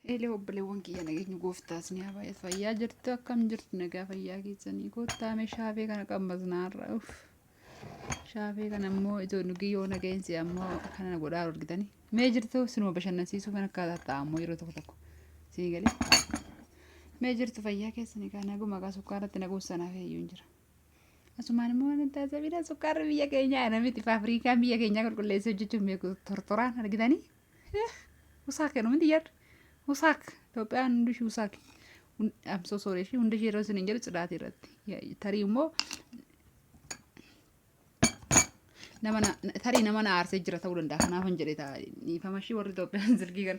Elee obboleewwan kiyya nageenya gooftaas ni haa baay'atu. Fayyaa jirtu akkam jirtu nagaa fayyaa keessanii kottaa mee shaafee kana qammasnaarra shaafee kana immoo itoo dhugii yoo nageensi ammoo kana godhaa argitanii mee jirtu sinuma bashannansiisuu kan akkaataa ta'a ammoo yeroo tokko tokko sinii galee mee jirtu fayyaa keessanii kan naguma kaa sukkaaratti naguun sanaaf eeyyuu hin jira. Asumaan immoo waan taasifamidha sukkaarri biyya keenyaa namitti Afrikaan biyya keenyaa qulqulleessee hojjechuun beeku tortoraan argitanii usaa kennu miti jedhu. Usak, Itoophiyaan hundi ishee usak. I'm so sorry. Ishee hundi ishee yeroo isin hin jedhu cidhaati irratti. Tarii immoo tarii nama na aarsee jira ta'uu danda'a. Kanaaf hin jedhe ta'a. Dhiifama ishee warri Itoophiyaan silkii kan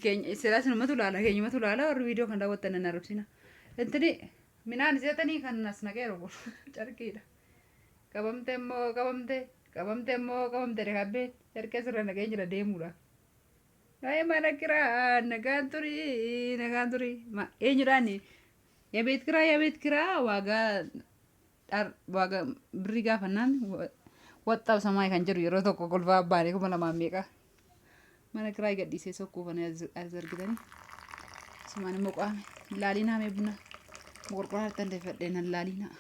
keenya silaas namatu ilaala. Keenyumatu ilaala warri viidiyoo kan daawwattan nan arrabsina. Intini minaan seetanii kan as naqeeru kun carqiidha. Qabamte immoo qabamte kabbee carqee sirra naqee jira deemuudha. Ay mana kira nagaan turi eenyudhaani yabeet kiraa waaga birrii gaafannaan waxxaab samaa kan jedhu yeroo tokko golfaa abbaanii kuma lamaan meeqa mana kiraa gadhiisee sokkuufanii as argitanii sumaan immoo qaame laalinaa mee buna qorqoraa hartan deeffadhee nan laalinaa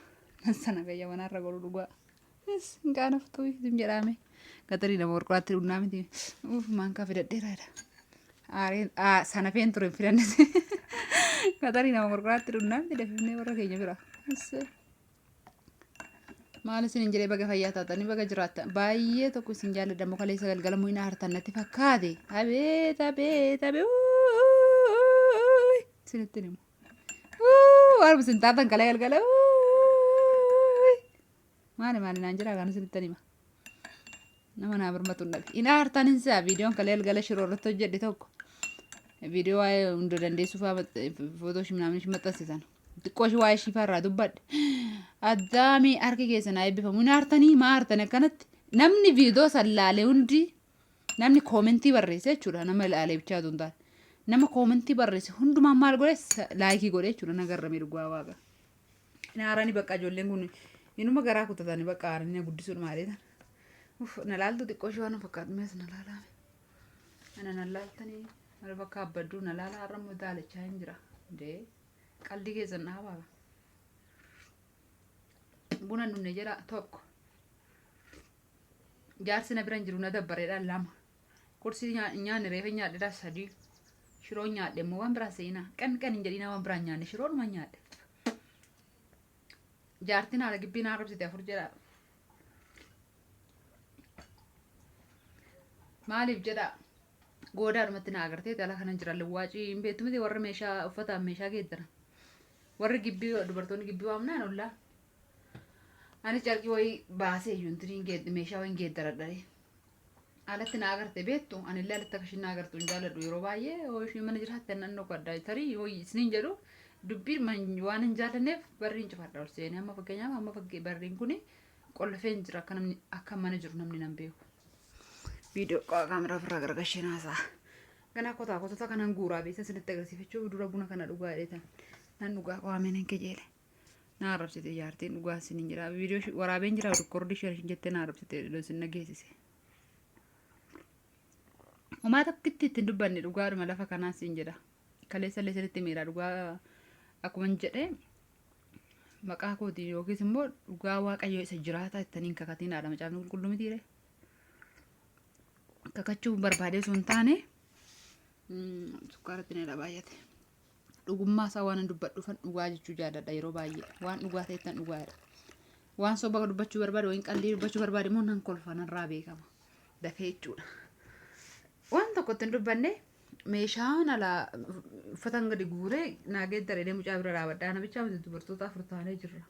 nan sana gayya manaarra godhu dhugaa hin qaanaftuu sim jedhame gatarii nama qorqoraatti dhugnaa miti maankaa fidadheeraadha. Sana feen ture filannete gatarii nama qorqoraatti dhugnaa miti dafifnee warra keenya bira maal isin hin jedhee baga fayyaa taatanii baga jiraattan baay'ee tokko isin jaalladha muka leessa galgala mu'ina hartan natti fakkaate abeet isinitti himu waan isin taatan kala galgala maali naan jira kan isinitti hima nama naa birmatu hin dhabe ina hartan hin saa viidiyoon kala galgala shiroo irratti hojjedhe tokko viidiyoo waa'ee hunda dandeessuu fa'aa footoo shimnaamni shimaxxasisan xiqqoo shi waa'ee shiifaa irraa dubbadhe addaamii harki keessan haa eebbifamu ina hartanii maa hartan akkanatti namni viidiyoo san laalee hundi namni koomentii barreesse jechuudha nama laalee bichaa otoo hin taane nama koomentii barreesse hundumaan maal godhe laayikii godhe jechuudha nagarramee dhugaa waaqa ina haaranii bakka ijoolleen kun inuma garaa kutatanii bakka haaranii guddisuun maaliidhaan. Na laaltu xiqqoo ishee waan fakkaatu mees na laalame. Ana na laaltanii mara bakka abbaddu na laala har'a immoo daalachaa hin jira. Dee qalbii keessan na habaaba. Buna dhunne jedha tokko. Jaarsi na bira hin jiru na dabbareedhaan lama. Kursii nyaanni reefa nyaadheedhaa sadii. Shiroo nyaadhe immoo waan biraa seenaa. Kan hin jedhina waan biraa nyaanne shiroodhuma nyaadhe. Jaartiin haala gibbii na arrabsite afur jedha. Maaliif jedha goodaadhumatti na agartee dhala kanan jiran lawwaacii hin beektu miti warra meeshaa uffataan meeshaa geeddaran warri gibbii dubartoonni gibbii waamnaan ollaa ani carqii wayii baasee iyyuu intiniin meeshaa wayiin geeddaradhanii alatti na agarte beektu ani illee alatti akkashin na agartu hin jaalladhu yeroo baay'ee ishii mana jiraatte nan dhokku addaa tarii wayii isiniin jedhu dubbiin waan hin jaallanneef barriin cufadha ol seenee amma fakkeenyaaf amma barriin kuni qollofeen jira akka mana jiru namni nan beeku. Video kamera firraa gargashee naasaa. Ganaa kotota kanan guuraa beessa sinitti agarsiifachuu dura buna kana dhugaa dheetan. Nan dhugaa qaameen hin kejeele. Na arrabsite jaartiin dhugaa isin hin jira. Video waraabeen jira rikkoordii isheen jettee na arrabsite isin nageessise. Homaa takkitti ittiin dubbanne dhugaadhuma lafa kanaa isin jedha. Kaleessa illee sinitti miira dhugaa akkuma hin jedhee maqaa kootii yookiis immoo dhugaa waaqayyoo isa jiraata ittaniin kakatiin haadha macaafni qulqulluu mitiire. Kakachuu barbaadee sun taane sukkaaratti na baay'ate dhugummaa isaa waan dubbadhuufan dhugaa jechuu jaalladha yeroo baay'ee waan dhugaa ta'ettan dhugaadha waan soba dubbachuu barbaade wayin qalbii dubbachuu barbaade immoo nan kolfan irraa beekama dafee jechuudha waan tokko ittiin dubbanne meeshaan alaa uffatan gadi guuree naagee dareedee mucaa bira dhaabadhaa namichaa miti dubartoota afur taanee jirra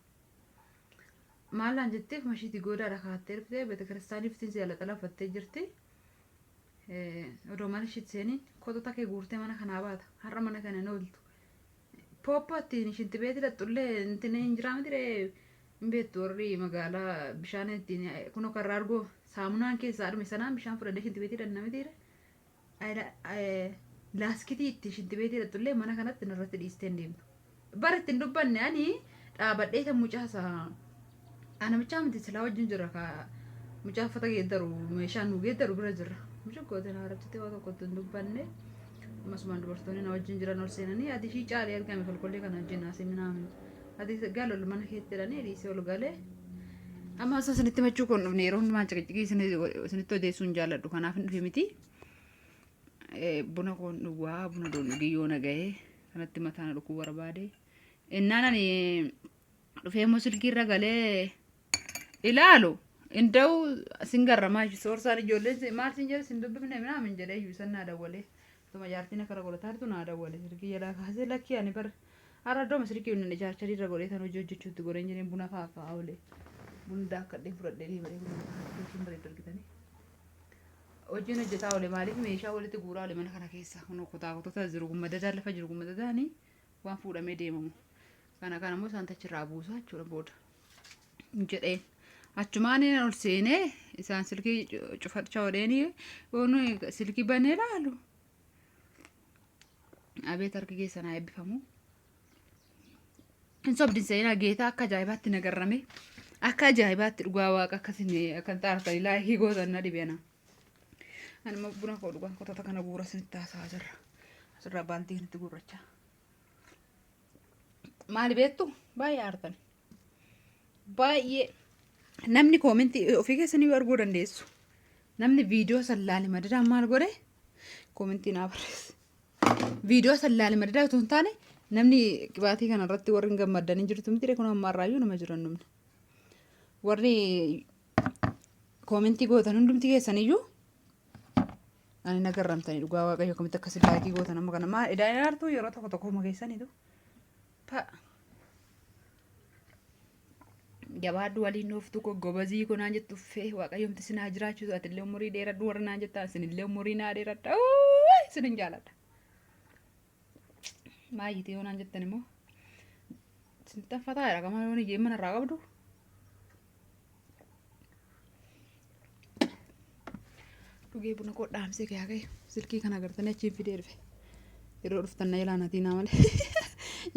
maalaan jetteef mashiitii goodaadha kaattee dhuftee beetakiristaanii ftiin siyaala xalafattee jirti. Odoo mana shitseeniin kotota kee guurtee mana kanaa baata har'a mana kana hin ooltu pooppaattiin shinti beeti dhaxxullee intini hin jiraa mitiree hin beektu warri magaalaa bishaan ittiin kunoo karraa argoo saamunaan keessaa dhume sanaan bishaan fudhadhee shinti beetii dhanna mitiire laaskitii ittiin shinti beetii dhaxxullee mana kanatti narratti dhiistee hin deemtu bara ittiin dubbanne ani dhaabadhee kan mucaasaa anamichaa miti silaa wajjin jira ka mucaafata geeddaru meeshaan nu geeddaru bira jirra. Mucaa goote na arabsite waa tokko tun dubbanne Masumaan dubartoonni na wajjin jiran ol seenanii ati ishii caalee argame kolkollee kana wajjin naasee minaamin ati gaala ol mana keetti jedhanii dhiisee ol galee amma osoo isinitti machuu kun dhufne yeroo hundumaa ciqicidhii isinitti odeessuun jaalladhu kanaaf hin dhufe miti buna kun dhugaa buna dhugii yoo nagahee kanatti mataan dhukuu barbaade innaan ani dhufee immoo silkiirra galee ilaalu inda'u singarramaa soorsaan ijoolleen maal sin jedhe sin dubbifne minaamin jedhee iyyuu isaan naa dawwalee tuma jaartiin akka ragolataartu naa dawwalee silkii jalaa kaasee lakkii ani bar araddooma silkii inni jaarcharirra godhee tan hojii hojjechuutti godheen jedheen buna faafaa oolee bunda akka dhee fudhadhee dhiibanii buna bareedu argitanii hojiin hojjetaa oolee maaliif meeshaa walitti guuraa oolee mana kana keessa kun kutaa kutota jiru gummadadaa lafa jiru gummadadaanii waan fuudhamee deemamu kana immoo isaan tachirraa buusaa jechuudha booda jedheen achumaan ol seenee isaan silkii cufachaa ooleenii onu silkii banee laalu abeet harki keessanaa eebbifamu hin sobdin seenaa geetaa akka ajaa'ibaatti nagarrame akka ajaa'ibaatti dhugaa waaqa akkasin akkan xaartanii laayikii gootan na dhibeena anuma buna koo dhugaan kotota kana guura sinitti haasaa jirra asirraa baaltii kanitti gurrachaa maali beektu baay'ee aartan baay'ee namni koomentii ofii keessanii arguu dandeessu namni viidiyoo sallaali madadaan maal godhe koomentii naa barreesse viidiyoo sallaali madadaa otoo hin taane namni qibaatii kana irratti warri hin gammadanii jirtu miti kun ammaarraayyuu nama jiran namni warri koomentii gootan hundumti keessaniyyuu ani nagarramtanii dhugaa waaqayyo akkamitti akkasi laayikii gootan amma kana maa idaa'ee aartuu yeroo tokko tokkoma keessaniitu jabaaddu waliin nooftu goggobazii kunaan jettu fee waaqayyoomti sinaa jiraachisu atillee umurii dheeradhu warra naan jettaan sinillee umurii naa dheeradha sinin jaaladha maayyitii yoo naan jettan immoo sinittan fataadha kama yoon iyyee mana irraa qabdu dhugee buna koo dhaamsee kaagee silkii kana agartanii achiin fidee dhufe yeroo dhuftan na ilaanatii naa malee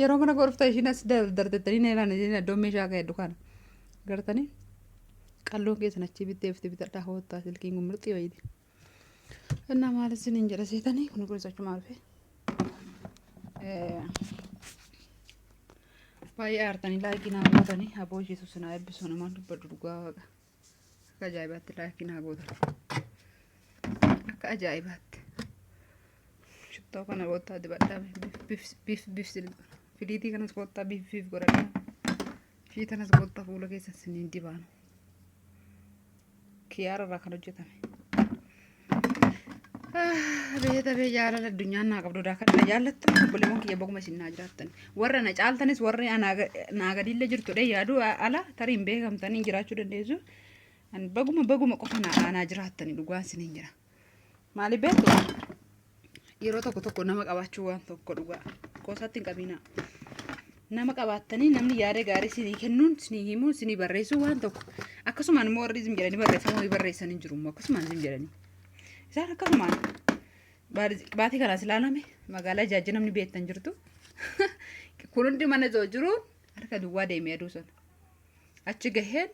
yeroo kana koo dhuftan ishiin as dartettanii na ilaanatii iddoon meeshaa ka'edhu kana gartanii qalloon keessan achii bitteefti bitadhaa hoottaa silkiin kun mirxii wayiti innaa maal isiniin jedha seetanii kun kunis achuma dhufe baay'ee aartanii laayikii naa gootanii aboo Yesuus sinaa eebbisu namaan dubbadhu dhugaa waaqa akka ajaa'ibaatti laayikii naa gootan akka ajaa'ibaatti shittoo kana goottaa dibadhaa biif filiitii kanas goottaa biif godhadhaa fi tanas goottaa fuula keessan siniin dibaanu kiyaara irraa kan hojjetame beeta bee jaalala addunyaan naa qabduudhaa kan na jaallattu obboleewwan kiyya baguma isin naa jiraattan warra na caaltanis warri naa gadiillee jirtudha yaaduu ala tariin beekamtanii jiraachuu dandeessu baguma qofa naa jiraattanii dhugaan siniin jira maaliif beektu yeroo tokko nama qabaachuu waan tokko dhugaa qoosaatti hin qabinaa nama qabaattanii namni yaada gaarii sinii kennuun sinii himuu sinii barreessuu waan tokko akkasumaan immoo warri isin jedhanii barreeffamuu barreessan hin jiru akkasumaan isin jedhanii isaan akkasumaan baatii kanaas ilaalame magaalaa ijaajji namni beektan jirtu kun hundi mana zoo jiruun harka duwwaa deemee aduu sana achi gaheen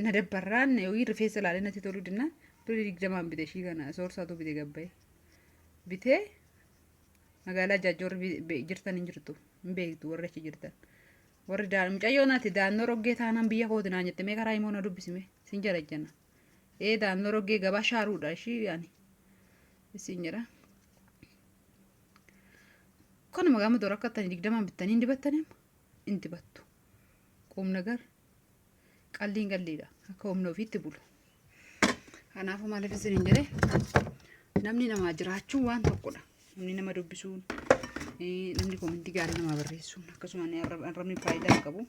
na dabbarraan yookiin rifeensa ilaalee natti toluu dinnaan birii 20 bite shii kana soorsaatu bite gabba'e bitee magaalaa ijaajji warri jirtan hin jirtu hin beektu warri achi jirtan warri mucayyoo naati daannoo roggee taanaan biyya kooti naan jette mee karaa himoo na dubbisime sin jarajjana daannoo roggee gabaa shaaruudha ishii yaani isin jedha kana magama dora akkatanii 20 bittanii hin dibattanii hin dibattu qoom nagar qalliin galliidha akka humna ofiitti bulu kanaafuu maaliif isin hin jedhe namni namaa jiraachuun waan tokkodha namni nama dubbisuun namni koomentii gaarii namaa barreessuun akkasumas arrabni faayidaa qabu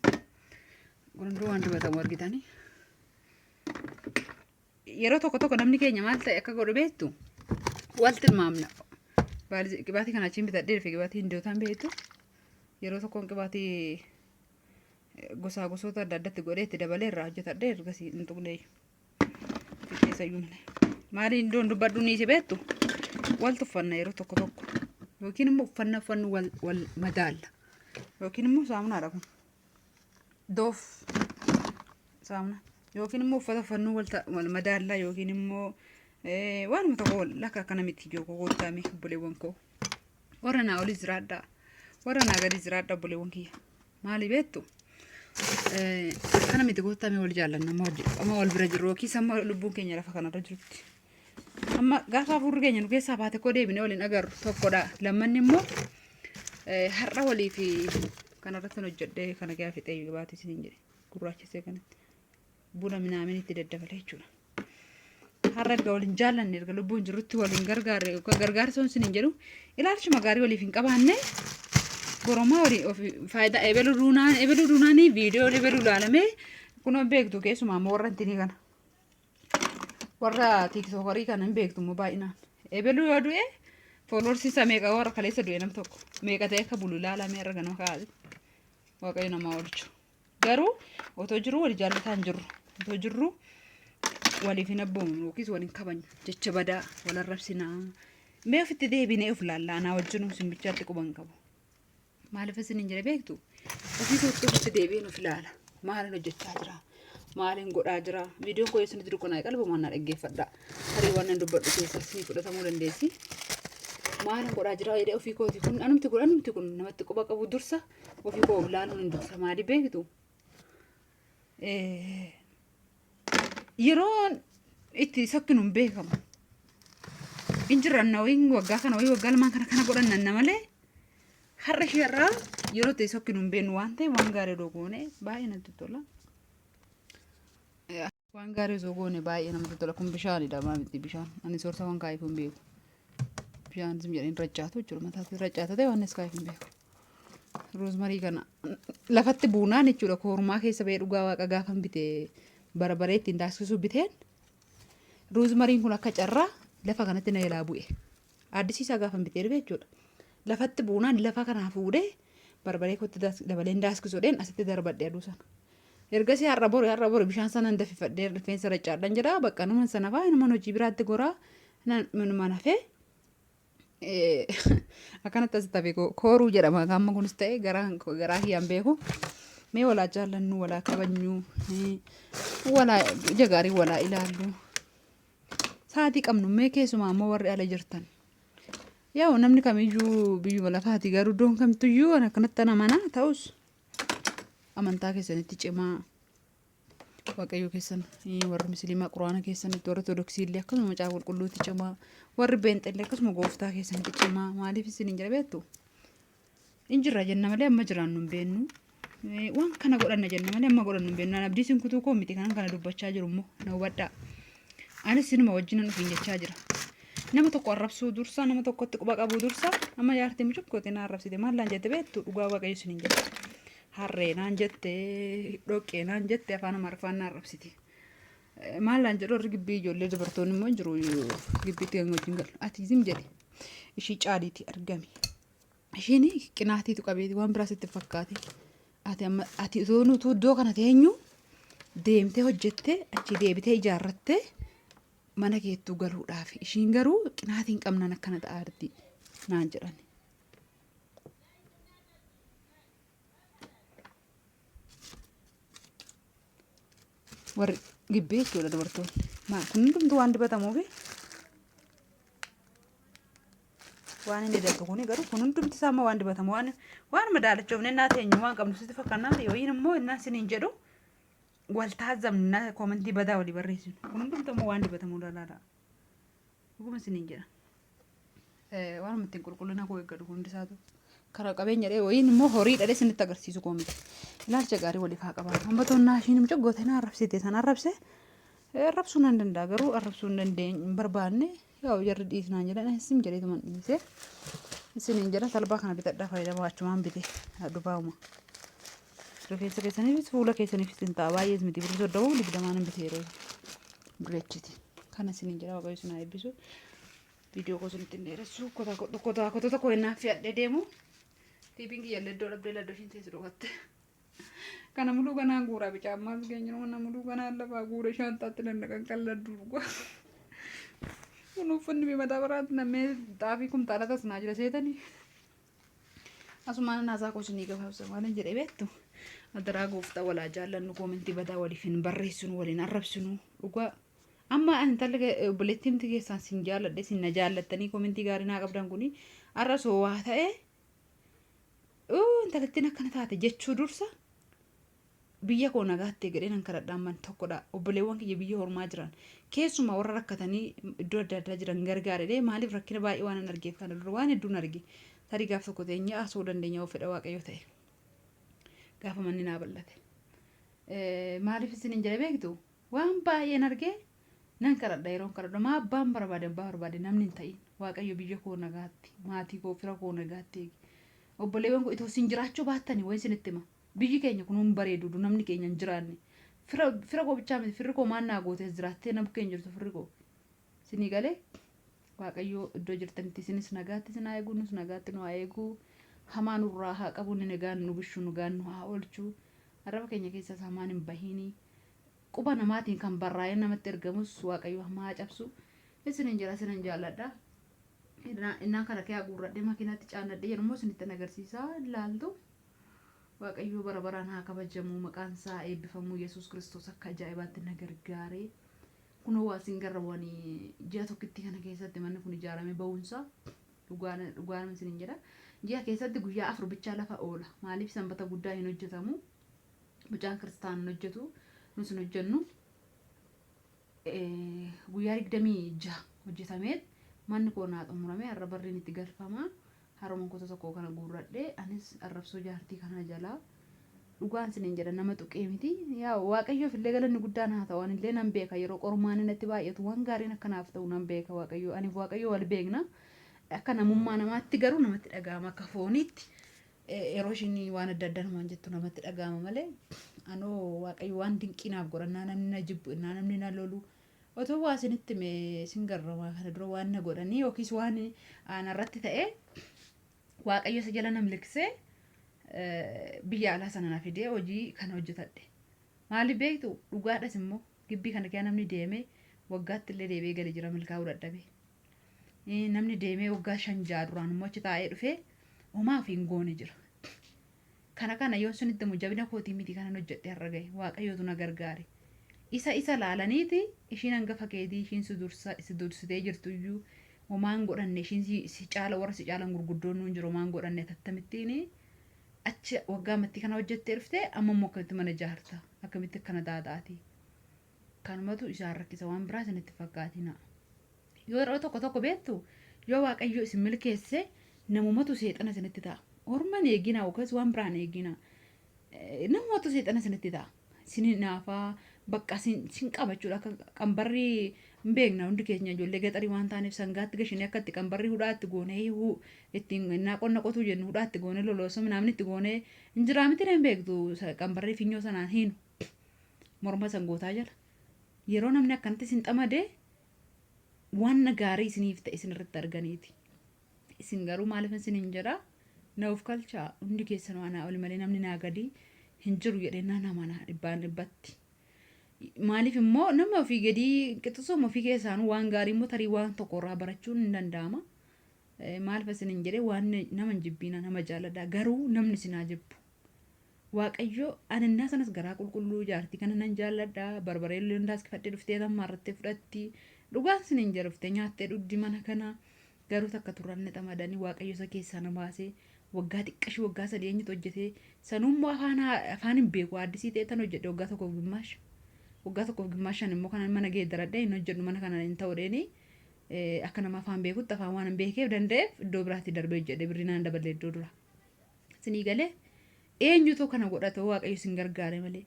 gurundoo waan dubatamu argitanii yeroo tokko namni keenya maal ta'e akka godhu beektu walti maamna qibaatii kana achiin bitadhee dhufe qibaatii hindootaan beektu yeroo tokkoon qibaatii gosoota adda addatti godhee itti dabalee irraa hojjetadhee ergasii hin tuqnee keessaayyuu malee maali hindoon dubbadhu ni si beektu waltu uffanna yeroo tokko yookiin immoo uffannu wal madaalla yookiin immoo saamunaadha kun doof saamuna yookiin immoo uffata uffannu wal madaalla yookiin immoo waan tokko lakka kana miti joko gootame obboleewwan koo warra naa oli jiraadhaa warra naa gadi jiraadhaa obboleewwan kiyya maali beektu akkana miti goottamee wal jaallanna amma wal bira jirru yookiis amma lubbuun keenya lafa kanarra jirutti amma gaafa hafuurri keenya nu keessaa baate koo deebinee waliin agarru tokkodha lammanni immoo har'a walii fi kanarratti hojjedhee kana gaafa xeeyyu baate isiniin jedhe gurraachisee kanatti buna minaamin itti daddabalee jechuudha. Har'a erga waliin jaallanne erga lubbuun jirrutti waliin gargaarsa isiniin jedhu ilaalchuma gaarii waliif hin qabaanne goromaa walii faayidaa eebeluu duunaanii viidiyoo eebeluu ilaalamee kunoo beektu keessumaa ammoo warra intinii kana warra tiiktookarii kana hin beektu immoo baay'inaan eebeluu yoo du'e foolorsiisa meeqa warra kaleessa du'e nam tokko meeqa ta'e akka bulu ilaalamee irra ganama kaa'ate waaqayyo namaa oolchu garuu otoo jirru wali jaallataan jirru otoo jirru waliif hin abboomu yookiis waliin kabajnu jecha badaa wal arrabsinaa mee ofitti deebinee of laallaanaa wajjinuu simbichaatti quban qabu maaliif isiniin jedhe beektu ofii kootti ofitti deebiin of ilaala maalin hojjechaa jira maalin godhaa jira viidiyoon koo isinitti dukkanaa qalbumaan na dhaggeeffadha tarii waan nan dubbadhu keessaa isinii fudhatamuu dandeessi maalin godhaa jira jedhee ofii kooti kun anumti kun namatti quba qabu dursa ofii koo ilaaluun hin dursa maali beektu yeroon itti sakkinu hin beekamu injiranna wayin waggaa kana wayi waggaa lamaan kana godhanna malee har'a shirraa yeroo ta'e sakkinu hin beeknu waan ta'e waan gaarii dogoone baay'ee natti tola waan gaarii dogoone baay'ee namatti tola kun bishaanidha maaliti bishaan ani soorta waan kaayif hin beeku bishaan sim jedheen raccaatu jechuudha mataatti raccaata ta'e waan iskaayif hin beeku roosmarii kana lafatti buunaan jechuudha koormaa keessa ba'ee dhugaa waaqa gaafa bite barbaree ittiin daaksisu biteen roosmariin kun akka carraa lafa kanatti na ilaa bu'e addisiisaa gaafa bitee dhufe jechuudha lafatti buunaan lafa kanaa fuudhee barbaree kotti dabaleen daaskisuudhaan asitti darbadhee aduu sana ergasii har'a boru bishaan sana dafifadhee rifeensa raccaadhaan jedha bakka nama sana fa'aa nama hojii biraatti goraa mana fee akkanatti asitti hafe kooruu jedhama amma kunis ta'e garaa hiyyaan beeku mee walaa jaallannu walaa kabajnu walaa jagaarii walaa ilaallu saatii qabnu mee keessumaa ammoo warri ala jirtan yaa namni kamiyyuu biyyuma lafaati garuu iddoon kamtuyyuu akkanatti amanaa ta'us amantaa keessanitti cimaa waaqayyo keessan warri musliimaa quraana keessanitti warri ortodoksii illee akkasuma macaa qulqulluutti cimaa warri beenxillee akkasuma gooftaa keessanitti cimaa maaliif isiniin jedha beektu injirra jenna malee amma jiraannu hin beennu waan kana godhanna jenna malee amma godhannu hin beennu abdii isin kutuu koo miti kana dubbachaa jiru immoo na hubadhaa anis sinuma wajjin dhufiin jechaa jira nama tokko arrabsuu dursa nama tokkotti quba qabuu dursa amma jaartii mucuqqootiin arrabsite maallaan jette beektu dhugaa waaqayyo isiniin jedha harree naan jette dhoqqee naan jette afaan amaariffaan arrabsiti maallaan jedhu warri gibbii ijoollee dubartoonni immoo jiru gibbiitti kan wajjin galu ati zim jedhe ishii caaliiti argame ishiin qinaatiitu qabeeti waan biraas itti fakkaate ati nutu iddoo kana teenyu deemtee hojjettee achi deebitee ijaarrattee mana keettuu galuudhaaf ishiin garuu qinaatiin qabnan akkana ta'aarti naan jedhan warri gibbee jechuudha dubartoonni kun hundumtuu waan dibatamuufi waan inni dabdu kuni garuu kun hundumti isaa waan dibatamu waan madaalachoofne naa teenyu waan qabnu sitti fakkaannaa yooyin immoo innaan siniin jedhu waltaazamna komentii badaa walii barreessinu kun hundumtuu waan dibatamu lalaadha dhuguma siniin jedha waan ittiin qulqullina koo eeggatu hundisaatu karaa qabeenya dhee wayiin immoo horii dhadhee sinitti agarsiisu koomiti ilaalcha gaarii waliif haa qaban hambatoonnaa ishiin mucoggoote na arrabsite san arrabse arrabsuu nan danda'a garuu arrabsuu hin dandeenye hin barbaanne yaa jarri dhiisnaan jedhan isin jedheetuman dhiise isiniin jedha talbaa kana bitadhaa fayyadamaa achumaan bite dhubaa'uma rifeensa keessaniifis fuula keessaniifis hin ta'a baay'ees miti birrii soddoma digdamaan hin bitee yeroo dureechiti kana isiniin jedha waaqayyo isin haa eebbisu viidiyoo koo isinitti hin dheeressu kotota koo innaan fe'adhee deemu tiipiin kiyyaallee iddoo dhabdee laddoo ishiin teessu dhokatte kana muluu kanaan guuraa bicaammaas keenya nama muluu kanaan lafaa guura shaantaatti dandaqan kan ladduu dhugaa kun uffanni bimataa biraatti namee xaafii kumtaala tasnaa jira seetanii asumaan naasaa koo isinii gabaabsa waan jedhee beektu adaraa gooftaa walaa jaallannu koomentii badaa waliif hin barreessinu waliin arrabsinu dhugaa amma intalli obboleettii miti keessaan sin jaalladhe sin na jaallattanii koomentii gaarii naa qabdan kuni arrasoo waa ta'e intalattiin akkana taate jechuu dursa biyya koo nagaatti gadhee nan kadhadhaan man tokkodha. Obboleewwan kiyya biyya hormaa jiran keessumaa warra rakkatanii iddoo adda addaa jiran gargaaredhee maaliif rakkina baay'ee waan hin argeef kana dura waan hedduun arge tarii gaaf tokko teenya asoo dandeenya of fedha waaqayyo ta'e gaafa manni naa bal'ate maaliif isin hin jedhe beektu waan baay'een argee nan kadhadha yeroon kadhadha maa abbaan barbaade namni hin ta'in waaqayyo biyya koo nagaatti maatii koo fira koo nagaatti obboleewwan koo itoo isin jiraachuu baattanii waan isinitti hima biyyi keenya kun hin bareedu namni keenya hin jiraanne fira koo bichaa miti firri koo maan naa gootes jiraattee nama keenya jirtu firri koo sinii galee waaqayyo iddoo jirtanitti isinis nagaatti sinaa eeguu nus nagaatti nu haa eeguu hamaa nurraa haa qabu ni nagaan nu bishuu nagaan nu haa oolchuu arraba keenya keessas hamaan hin bahiinii quba namaatiin kan barraa'ee namatti ergamus waaqayyo hamaa cabsu isinin jira isinan jaalladha innaan kana kee haguurradhee makiinaatti caannadhee yeroo isinitti agarsiisaa ilaaltu waaqayyo bara baraan haa kabajamu maqaan isaa eebbifamu Yesuus Kiristoos akka ajaa'ibaatti na gargaaree kunoo waasin garrawanii ji'a tokkitti kana keessatti manni kun ijaaramee ba'uunsaa dhugaan isinin jedha ji'a keessatti guyyaa 4 bichaa lafa oola maaliif sanbata guddaa hin hojjetamu mucaan kiristaanaan hojjetu nus hin hojjennu guyyaa 26 hojjetamee manni koo naa xumurame har'a barriin itti galfama haruma kota tokko kana guurradhee anis arrabsoo jaartii kana jalaa dhugaan isinin jedha nama tuqee miti yaa waaqayyoof illee galanni guddaan haa ta'u anillee nan beeka yeroo qormaan natti baay'atu waan gaariin akkanaaf ta'u nan beeka waaqayyo ani waaqayyo wal beekna akka namummaa namaatti garuu namatti dhaga'ama akka fooniitti yeroo ishiin waan adda addaa namaan jettu namatti dhaga'ama malee anoo waaqayyo waan dinqiinaaf godhannaa namni na jibbu innaa namni na lolu otoo waa isinitti mee singarramaa kana dura waan na godhanii yookiis waan aanarratti ta'e waaqayyo isa jala namliksee biyya alaa sana na fidee hojii kana hojjetadhe maaliif beektu dhugaadhas immoo gibbii kana kee namni deemee waggaatti illee deebee galee jira milkaa'uu dadhabee namni deemee waggaa 5 duraan immoo achi taa'ee dhufee homaa fi hin goone jira kana yoo sunitti mujabina kootii miti kanan hojjedhe har'a gahe waaqayyootu na gargaare isa laalaniiti ishiin hangafa keetii ishiin si dursitee jirtu iyyuu homaan godhanne ishiin si caala warra si caalan gurguddoon nuun jiru homaan godhanne tattamittiin achi waggaa matti kana hojjettee dhuftee amma immoo akkamitti mana ijaarta akkamitti akkana taataati kanumatu isaan rakkisa waan biraa isinitti fakkaatina yoo yeroo tokko beektu yoo waaqayyo isin milkeesse namumatu seexana isinitti ta'a orman eegina yookaas waan biraan eegina namumatu seexana isinitti ta'a sininaafaa bakka sin qabachuudha qambarri hin beekna hundi keenya ijoollee gaxarii waan taaneef sangaatti gashinee akkatti qambarri hudhaatti goonee ittiin innaa qonna qotuu jennu hudhaatti goonee loloosa namni itti goonee hin jiraa miti hin beektu qambarri finyoo sanaan hiinu morma sangootaa jala yeroo namni akkanatti isin xamadee waan gaarii isiniif ta'e isinirratti arganiiti isin garuu maaliif isin hin jedha na of kalchaa hundi keessan waan oli malee namni naa gadi hin jiru jedhee nama dhibbaan dhibbatti maaliif immoo nama ofii gadi qixxusooma ofii keessaan waan gaarii immoo tarii waan tokkorraa barachuun hin danda'ama maaliif isin hin jedhee waan nama hin jibbiina nama jaalladha garuu namni isinaa jibbu waaqayyo anannaa sanas garaa qulqulluu jaartii kana nan jaalladha barbaree hundaas kifadhee dhuftee tammaarrattee fudhatti dhugaan isin hin jedhuftee nyaattee dhugdi mana kana garuu takka turanne xamadanii waaqayyo isa keessaa na baasee waggaa xiqqashii waggaa 3 eenyutu hojjetee sanummoo afaan hin beeku addisii ta'e tan hojjedhe waggaa 1 gimmaashan immoo kana mana geeddaradhee hin hojjedhu mana kana hin ta'u dheeni akka nama afaan beekutti afaan waan hin beekeef danda'eef iddoo biraatti darbee hojjedhe birrii naan dabalee iddoo dura isinii galee eenyutu kana godhate waaqayyo isin gargaare malee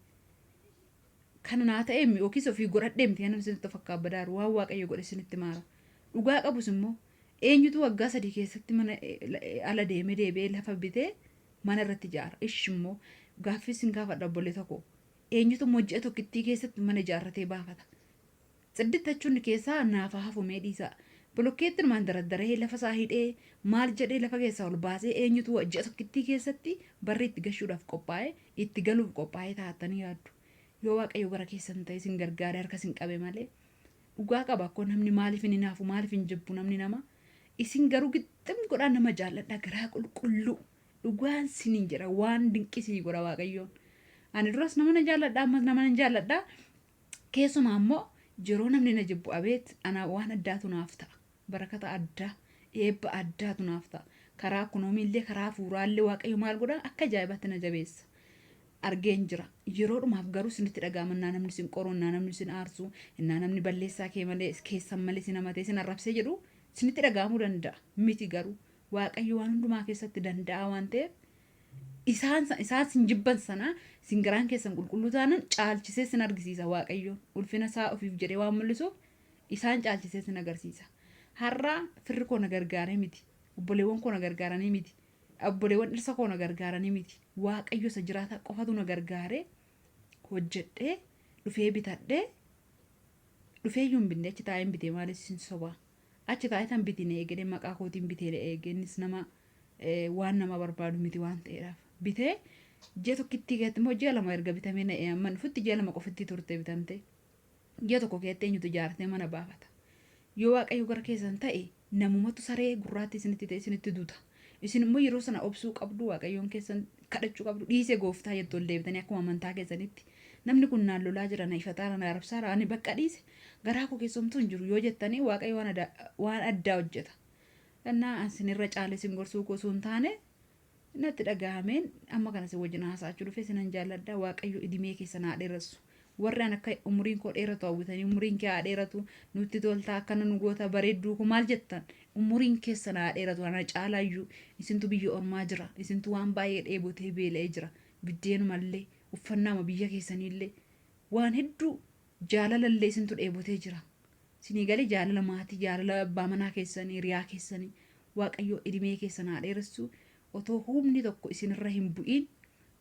kana naa ta'e yookiis ofii godhadhee miti kana isinitti fakkaatu badaaru waan waaqayyo godhe isinitti maara dhugaa qabus immoo eenyutu waggaa 3 keessatti mana ala deemee lafa bitee mana irratti ijaara ishimmoo gaaffii isin gaafadha obbolee tokko eenyutu ji'a tokkittii keessatti mana ijaarratee baafata xidditachuun keessaa naafa hafumee dhiisa blokkeettiin maan dardaree lafa isaa hidhee maal jedhee lafa keessaa ol baasee eenyutu ji'a tokkittii keessatti barri itti gashuudhaaf qophaa'ee itti galuuf qophaa'ee taatanii yaaddu yoo waaqayyo gara keessan ta'e isin gargaaree harka isin qabe malee dhugaa qaba akkoo namni maaliif hin naafu maaliif hin jibbu namni nama isin garuu gixxim godhaan nama jaalladha garaa qulqulluu dhugaan sinin jedha waan dinqisii godha waaqayyoon ani duras nama na jaalladha ammas nama na jaalladha keessumaa immoo yeroo namni na jibbu abeet ana waan addaatu naaf ta'a barakata addaa eebba addaatu naaf ta'a karaa kunuumillee karaa fuuraallee waaqayyo maal godha akka ajaa'ibatti na jabeessa. Argeen jira yeroodhumaaf garuu isinitti dhaga'ama namni isin qoru namni isin aarsu namni balleessaa kee malee keessan malee isin hamatee isin arrabsee jedhu isinitti dhaga'amuu danda'a miti garuu waaqayyo waan hundumaa keessatti danda'a waan ta'eef isaan isin jibban sana isin garaan keessan qulqulluu taanan caalchisee isin argisiisa waaqayyoon ulfina isaa ofiif jedhee waan mul'isuuf isaan caalchisee isin agarsiisa. Har'a firri koo na gargaaree miti obboleewwan koo na gargaaranii miti obboleewwan dhirsa koo na gargaaranii miti waaqayyo isa jiraata qofatu na gargaaree hojjedhee dhufee bitadhee dhufee iyyuu hin binne achi taa'ee hin bitee maalis isin sobaa achi taa'ee tan bitine eegee maqaa kootiin bitee eegeenis nama waan nama barbaadu miti waan ta'eedhaaf bitee ji'a tokkitti keessatti immoo ji'a lama erga bitamee na'ee amma dhufutti ji'a lama qofitti turte bitamte ji'a tokko keessatti eenyutu ijaartee mana baafata yoo waaqayyo gara keessan ta'e namumatu saree gurraatti isinitti ta'e isinitti duuta isin immoo yeroo sana obsuu qabdu waaqayyoon keessan kadhachuu qabdu dhiisee gooftaa jettu ol deebitanii akkuma amantaa keessanitti namni kun naan lolaa jira na ifataa na arabsaa ani bakka dhiise garaa koo keessumtuu hin jiru yoo jettanii waaqayyo waan addaa hojjeta. Innaa isinirra caalee isin gorsuu koo osoo hin taane natti dhaga'ameen amma kana isin wajjin haasa'achuu dhufe isinan jaalladha waaqayyo idimee keessan haa dheeressu. Warri an akka umuriin koo dheeratu hawwitanii umuriin kee haa dheeratu nutti toltaa akkana nu goota bareedduu koo maal jettan umuriin keessan haa dheeratu ana caalaayyuu isintu biyya ormaa jira isintu waan baay'ee dheebotee beela'ee jira biddeenumallee uffannaama biyya keessaniillee waan hedduu jaalalallee isintu dheebotee jira. Isinii galee jaalala maatii jaalala abbaa manaa keessanii riyaa keessanii waaqayyo idimee keessan haa dheeressu otoo humni tokko isinirra hin bu'iin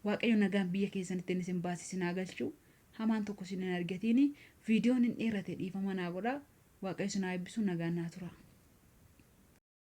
waaqayyo nagaan biyya keessanitti isin baasisin haa galchu. Hamaan tokko isin hin argatiin viidiyoon hin dheerate dhiifama naa godhaa waaqayyo isin haa eebbisu nagaan naa tura.